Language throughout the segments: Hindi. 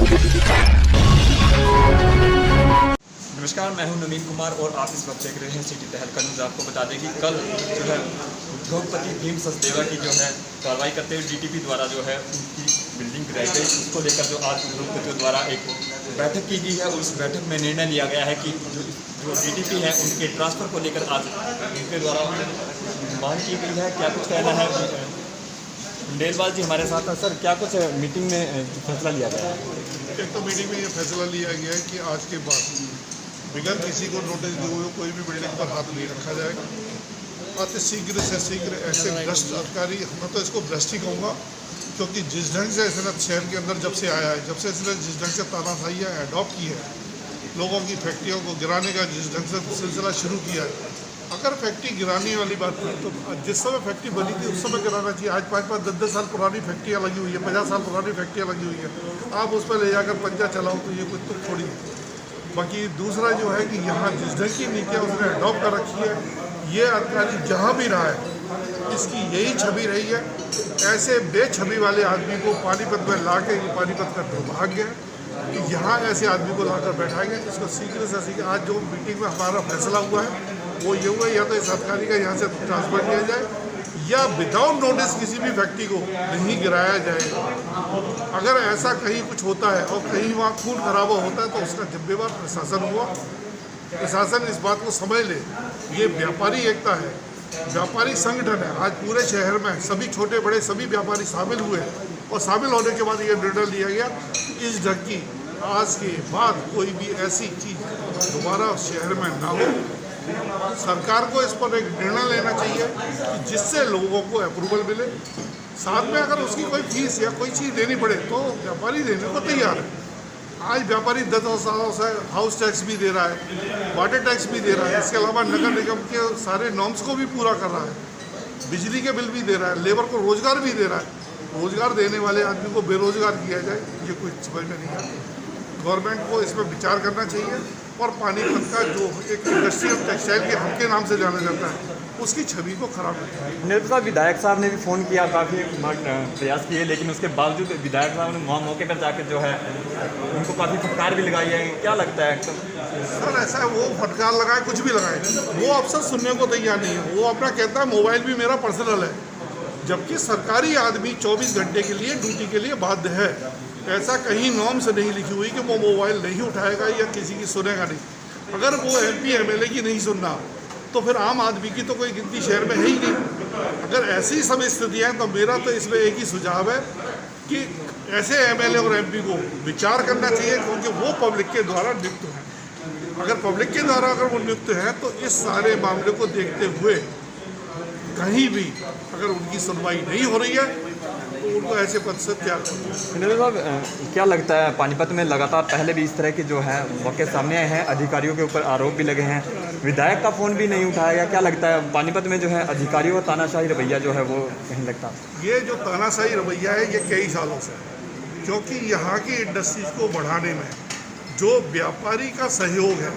नमस्कार, मैं हूं नवीन कुमार और आप इस वक्त देख रहे हैं सिटी तहलका न्यूज़। आपको बता दें कि कल जो है उद्योगपति भीम सचदेवा की जो है कार्रवाई करते हुए डीटीपी द्वारा जो है उनकी बिल्डिंग गिराई गई, उसको लेकर जो आज उद्योगपतियों द्वारा एक बैठक की गई है और उस बैठक में निर्णय लिया गया है कि जो डीटीपी है उनके ट्रांसफ़र को लेकर आज उनके द्वारा मांग की गई है। क्या कुछ कहना है खंडेलवाल जी हमारे साथ हैं। सर, क्या कुछ मीटिंग में फैसला लिया गया है? एक तो मीटिंग में ये फैसला लिया गया है कि आज के बाद बिगैर किसी को नोटिस दिए हुए कोई भी बिल्डिंग पर हाथ नहीं रखा जाएगा। अति शीघ्र से शीघ्र ऐसे भ्रष्ट अधिकारी, मैं तो इसको भ्रष्ट ही कहूँगा, क्योंकि जिस ढंग से इसने शहर के अंदर जब से आया है, जब से इसने जिस ढंग से तानाशाही एडॉप्ट की है, लोगों की फैक्ट्रियों को गिराने का जिस ढंग से सिलसिला शुरू किया है, अगर फैक्ट्री गिराने वाली बात की तो जिस समय फैक्ट्री बनी थी उस समय गिराना चाहिए। आज 5-5, 10-10 साल पुरानी फैक्ट्रियाँ लगी हुई है, 50 साल पुरानी फैक्ट्रियाँ लगी हुई है, आप उस पर ले जाकर पंजा चलाओ तो ये कुछ तो थोड़ी है। बाकी दूसरा जो है कि यहाँ जिस ढंग की नीतियाँ उसने अडॉप्ट कर रखी है, ये अधिकारी जहाँ भी रहा है इसकी यही छवि रही है। ऐसे बेछवि वाले आदमी को पानीपत में ला के पानीपत का दुर्भाग्य है कि यहाँ ऐसे आदमी को लाकर बैठाएंगे। इसको शीघ्र से शीघ्र आज जो मीटिंग में हमारा फैसला हुआ है वो ये हुआ, या तो इस अधिकारी का यहाँ से ट्रांसफर किया जाए या विदाउट नोटिस किसी भी व्यक्ति को नहीं गिराया जाएगा। अगर ऐसा कहीं कुछ होता है और कहीं वहाँ खून खराबा होता है तो उसका जिम्मेवार प्रशासन हुआ। प्रशासन इस बात को समझ ले, ये व्यापारी एकता है, व्यापारी संगठन है। आज पूरे शहर में सभी छोटे बड़े सभी व्यापारी शामिल हुए और शामिल होने के बाद ये निर्णय लिया गया इस ढंग की आज के बाद कोई भी ऐसी चीज़ दोबारा शहर में ना हो। सरकार को इस पर एक निर्णय लेना चाहिए कि जिससे लोगों को अप्रूवल मिले। साथ में अगर उसकी कोई फीस या कोई चीज़ देनी पड़े तो व्यापारी देने को तैयार है। आज व्यापारी 10 सालों से हाउस टैक्स भी दे रहा है, वाटर टैक्स भी दे रहा है, इसके अलावा नगर निगम के सारे नॉर्म्स को भी पूरा कर रहा है, बिजली के बिल भी दे रहा है, लेबर को रोज़गार भी दे रहा है। रोज़गार देने वाले आदमी को बेरोज़गार किया जाए, ये कोई समझ में नहीं आता। गवर्नमेंट को इसमें विचार करना चाहिए और पानीपत का जो एक इंडस्ट्री ऑफ टेक्सटाइल के हब के नाम से जाना जाता है उसकी छवि को खराब करता है। निर्मल साहब, विधायक साहब ने भी फ़ोन किया, काफ़ी प्रयास किए, लेकिन उसके बावजूद विधायक साहब ने वहाँ मौके पर जाकर जो है उनको काफ़ी फटकार भी लगाई है। क्या लगता है सर? ऐसा है, वो फटकार लगाए कुछ भी लगाए, वो अफसर सुनने को तैयार नहीं है। वो अपना कहता है मोबाइल भी मेरा पर्सनल है, जबकि सरकारी आदमी 24 घंटे के लिए ड्यूटी के लिए बाध्य है। ऐसा कहीं नॉर्म से नहीं लिखी हुई कि वो मोबाइल नहीं उठाएगा या किसी की सुनेगा नहीं। अगर वो MP MLA की नहीं सुनना तो फिर आम आदमी की तो कोई गिनती शहर में है ही नहीं। अगर ऐसी सब स्थितियाँ हैं तो मेरा तो इसमें एक ही सुझाव है कि ऐसे MLA और MP को विचार करना चाहिए, क्योंकि वो पब्लिक के द्वारा नियुक्त हैं। अगर पब्लिक के द्वारा अगर वो नियुक्त हैं तो इस सारे मामले को देखते हुए कहीं भी अगर उनकी सुनवाई नहीं हो रही है तो उनको ऐसे पद से त्याग करना है। साहब, क्या लगता है पानीपत में लगातार पहले भी इस तरह के जो है मौके सामने आए हैं, अधिकारियों के ऊपर आरोप भी लगे हैं, विधायक का फ़ोन भी नहीं उठाया गया। क्या लगता है पानीपत में जो है अधिकारियों का तानाशाही रवैया जो है वो कहीं लगता है? ये जो तानाशाही रवैया है ये कई सालों से है, क्योंकि यहाँ की इंडस्ट्रीज को बढ़ाने में जो व्यापारी का सहयोग है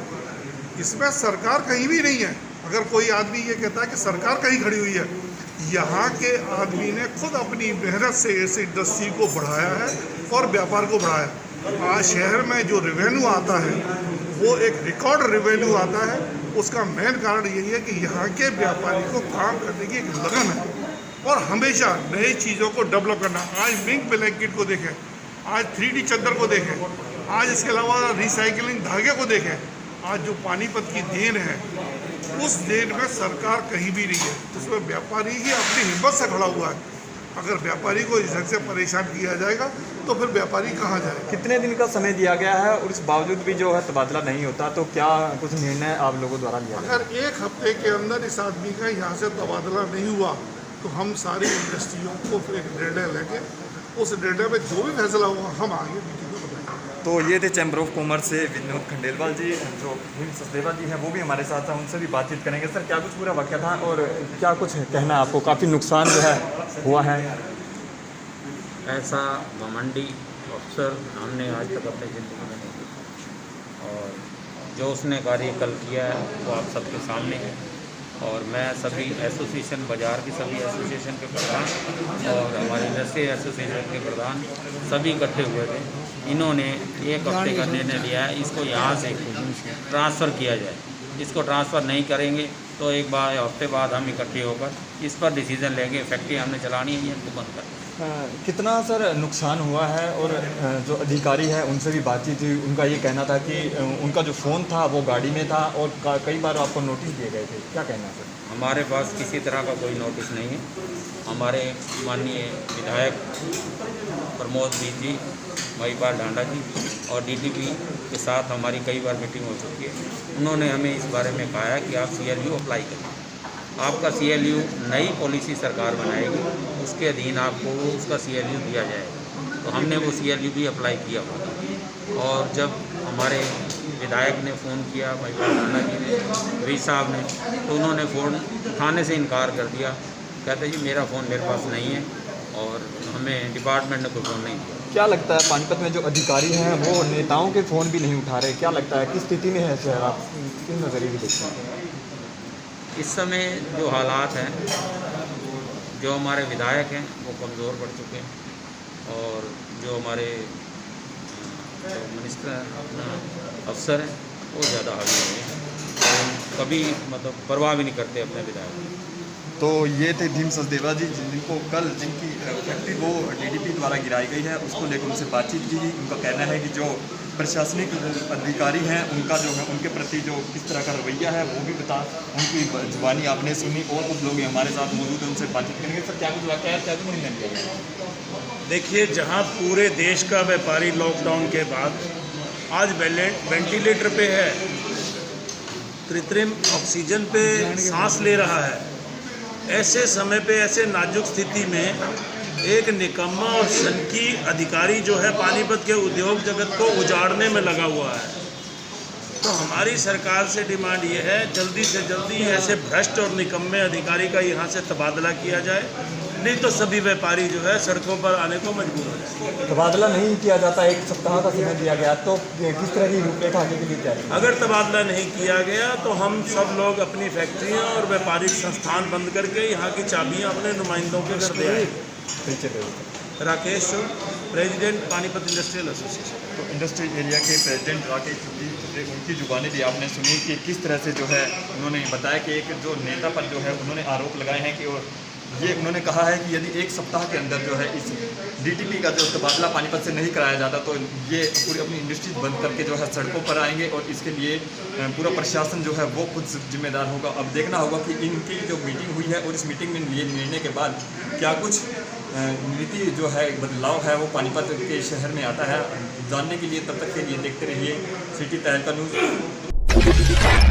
इसमें सरकार कहीं भी नहीं है। अगर कोई आदमी ये कहता है कि सरकार कहीं खड़ी हुई है, यहाँ के आदमी ने खुद अपनी मेहनत से इस इंडस्ट्री को बढ़ाया है और व्यापार को बढ़ाया। आज शहर में जो रेवेन्यू आता है वो एक रिकॉर्ड रेवेन्यू आता है। उसका मेन कारण यही है कि यहाँ के व्यापारी को काम करने की एक लगन है और हमेशा नई चीज़ों को डेवलप करना। आज मिंक ब्लैंकेट को देखें, आज 3D चद्दर को देखें, आज इसके अलावा रिसाइकलिंग धागे को देखें। आज जो पानीपत की देन है उस देन में सरकार कहीं भी नहीं है, उसमें व्यापारी ही अपनी हिम्मत से खड़ा हुआ है। अगर व्यापारी को इस ढंग से परेशान किया जाएगा तो फिर व्यापारी कहाँ जाए? कितने दिन का समय दिया गया है और इस बावजूद भी जो है तबादला नहीं होता, तो क्या कुछ निर्णय आप लोगों द्वारा लिया? अगर एक हफ्ते के अंदर इस आदमी का यहाँ से तबादला नहीं हुआ तो हम सारी इंडस्ट्रियों को एक निर्णय लेंगे, उस निर्णय में जो भी फैसला हुआ हम आगे मीटिंग में बताएंगे। तो ये थे चैम्बर ऑफ कॉमर्स से विनोद खंडेलवाल जी, जो भीम सचदेवा जी हैं वो भी हमारे साथ हैं, उनसे भी बातचीत करेंगे। सर, क्या कुछ पूरा वाक़या था और क्या कुछ कहना है आपको? काफ़ी नुकसान जो है हुआ है। ऐसा घमंडी अफसर हमने आज तक अपनी ज़िंदगी में नहीं देखा, और जो उसने कार्य कल किया है वो आप सबके सामने है। और मैं सभी एसोसिएशन, बाज़ार की सभी एसोसिएशन के प्रधान और हमारे इंडस्ट्री एसोसिएशन के प्रधान सभी इकट्ठे हुए थे इन्होंने एक हफ्ते का निर्णय लिया है, इसको यहाँ से ट्रांसफ़र किया जाए। इसको ट्रांसफ़र नहीं करेंगे तो एक बार हफ्ते बाद हम इकट्ठे होकर इस पर डिसीज़न लेंगे। फैक्ट्री हमने चलानी है, ये हमको बंद कर। कितना सर नुकसान हुआ है? और जो अधिकारी है उनसे भी बातचीत हुई, उनका ये कहना था कि उनका जो फ़ोन था वो गाड़ी में था और कई बार आपको नोटिस दिए गए थे, क्या कहना है सर? हमारे पास किसी तरह का कोई नोटिस नहीं है। हमारे माननीय विधायक प्रमोद जी, महिपाल ढांडा जी और डीटीपी के साथ हमारी कई बार मीटिंग हो चुकी है। उन्होंने हमें इस बारे में कहा है कि आप CLU अप्लाई करें। आपका CLU नई पॉलिसी सरकार बनाएगी, उसके अधीन आपको उसका CLU दिया जाएगा। तो हमने वो CLU भी अप्लाई किया हुआ। और जब हमारे विधायक ने फ़ोन किया, महिपाल ढांडा जी ने, वी साहब ने, तो उन्होंने फ़ोन उठाने से इनकार कर दिया। कहते जी मेरा फ़ोन मेरे पास नहीं है और हमें डिपार्टमेंट ने कोई फ़ोन नहीं दिया। क्या लगता है पानीपत में जो अधिकारी हैं वो नेताओं के फ़ोन भी नहीं उठा रहे, क्या लगता है किस स्थिति में है शहर? आप किस नज़रिए से देखते हैं? इस समय जो हालात हैं, जो हमारे विधायक हैं वो कमज़ोर पड़ चुके हैं और जो हमारे मिनिस्टर अपना अफसर हैं वो ज़्यादा हावी हो गए हैं और कभी मतलब परवाह भी नहीं करते अपने विधायक। तो ये थे भीम सचदेवा जी, जिनको कल जिनकी फैक्ट्री वो DDP द्वारा गिराई गई है, उसको लेकर उनसे बातचीत की। उनका कहना है कि जो प्रशासनिक अधिकारी हैं उनका जो है उनके प्रति जो किस तरह का रवैया है वो भी उनकी जुबानी आपने सुनी और कुछ लोग हमारे साथ मौजूद हैं, उनसे बातचीत करेंगे। सर क्या कुछ वाक़या है, क्या कुछ निर्णय लिया गया? देखिए, जहां पूरे देश का व्यापारी लॉकडाउन के बाद आज वेंटिलेटर पे है, कृत्रिम ऑक्सीजन पे सांस ले रहा है, ऐसे समय पे ऐसे नाजुक स्थिति में एक निकम्मा और सनकी अधिकारी जो है पानीपत के उद्योग जगत को उजाड़ने में लगा हुआ है। तो हमारी सरकार से डिमांड ये है जल्दी से जल्दी ऐसे भ्रष्ट और निकम्मे अधिकारी का यहाँ से तबादला किया जाए, नहीं तो सभी व्यापारी जो है सड़कों पर आने को मजबूर हो जाए। तबादला नहीं किया जाता, 1 सप्ताह का समय दिया गया, तो किस तरह की रूपरेखा आगे के लिए क्या है? अगर तबादला नहीं किया गया तो हम सब लोग अपनी फैक्ट्रियाँ और व्यापारिक संस्थान बंद करके यहाँ की चाबियाँ अपने नुमाइंदों के घर दे आएंगे। Rakesh, president Panipat industrial association. तो इंडस्ट्रियल एरिया के प्रेसिडेंट राकेश जी, उनकी जुबानी भी आपने सुनी कि किस तरह से जो है उन्होंने बताया कि एक जो नेता पर जो है उन्होंने आरोप लगाए हैं कि ये उन्होंने कहा है कि यदि 1 सप्ताह के अंदर जो है इस DTP का जो तबादला पानीपत से नहीं कराया जाता तो ये पूरी अपनी इंडस्ट्री बंद करके जो है सड़कों पर आएंगे और इसके लिए पूरा प्रशासन जो है वो खुद जिम्मेदार होगा। अब देखना होगा कि इनकी जो मीटिंग हुई है और इस मीटिंग में लिए निर्णय के बाद क्या कुछ नीति जो है बदलाव है वो पानीपत के शहर में आता है। जानने के लिए तब तक के लिए देखते रहिए सिटी तहलका न्यूज़।